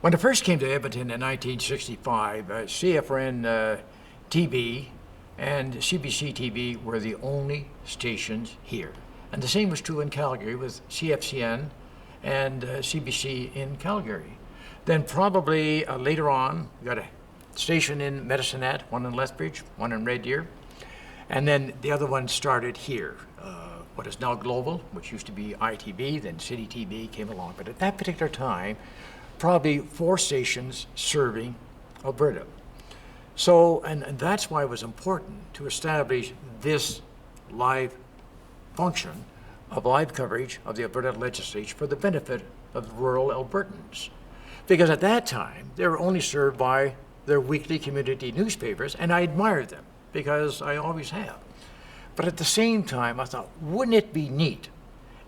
When I first came to Edmonton in 1965, CFRN TV and CBC TV were the only stations here. And the same was true in Calgary with CFCN and CBC in Calgary. Then probably later on, we got a station in Medicinet, one in Lethbridge, one in Red Deer, and then the other one started here. What is now Global, which used to be ITV, then City TV came along. But at that particular time, probably 4 stations serving Alberta. So, and that's why it was important to establish this live function of live coverage of the Alberta legislature for the benefit of rural Albertans. Because at that time, they were only served by their weekly community newspapers, and I admired them because I always have. But at the same time, I thought, wouldn't it be neat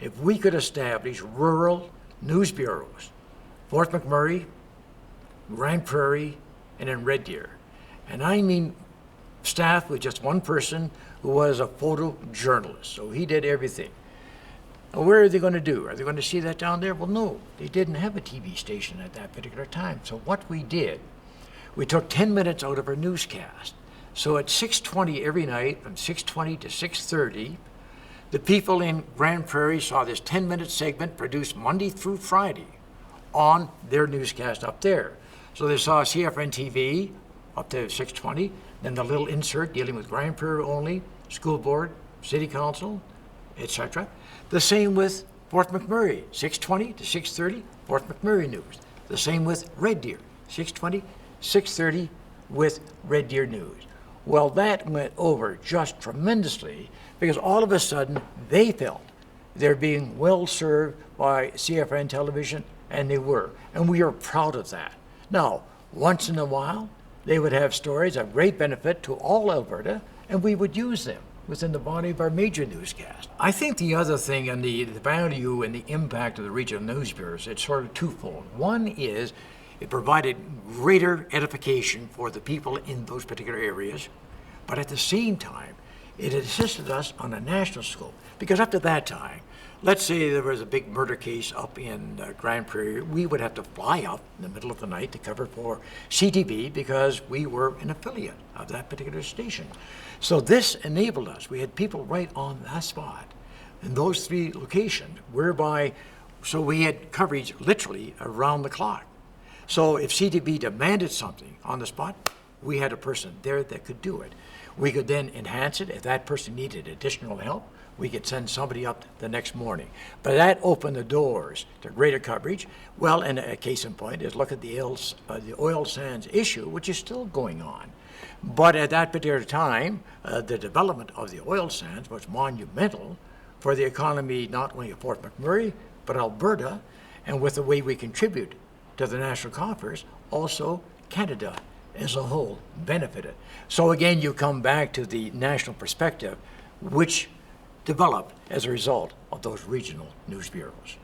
if we could establish rural news bureaus, Fort McMurray, Grand Prairie, and in Red Deer. And I mean staff with just one person who was a photojournalist, so he did everything. Now, where are they going to do? Are they going to see that down there? Well, no, they didn't have a TV station at that particular time. So what we did, we took 10 minutes out of our newscast. So at 6:20 every night, from 6:20 to 6:30, the people in Grand Prairie saw this 10-minute segment produced Monday through Friday on their newscast up there. So they saw CFRN TV up to 6:20, then the little insert dealing with Grand Prairie only, school board, city council, etc. The same with Fort McMurray, 6:20 to 6:30, Fort McMurray News. The same with Red Deer, 6:20, 6:30 with Red Deer News. Well, that went over just tremendously because all of a sudden they felt they're being well served by CFRN television, and they were. And we are proud of that. Now, once in a while, they would have stories of great benefit to all Alberta, and we would use them within the body of our major newscast. I think the other thing and the value and the impact of the regional news bureaus, it's sort of twofold. One is it provided greater edification for the people in those particular areas, but at the same time, it assisted us on a national scope. Because up to that time, let's say there was a big murder case up in Grand Prairie, we would have to fly up in the middle of the night to cover for CTV because we were an affiliate of that particular station. So this enabled us. We had people right on that spot in those 3 locations, whereby, so we had coverage literally around the clock. So if CTV demanded something on the spot, we had a person there that could do it. We could then enhance it. If that person needed additional help, we could send somebody up the next morning. But that opened the doors to greater coverage. Well, and a case in point is look at the oil sands issue, which is still going on. But at that particular time, the development of the oil sands was monumental for the economy, not only of Fort McMurray, but Alberta, and with the way we contribute to the national coffers, also Canada as a whole benefited. So again, you come back to the national perspective, which developed as a result of those regional news bureaus.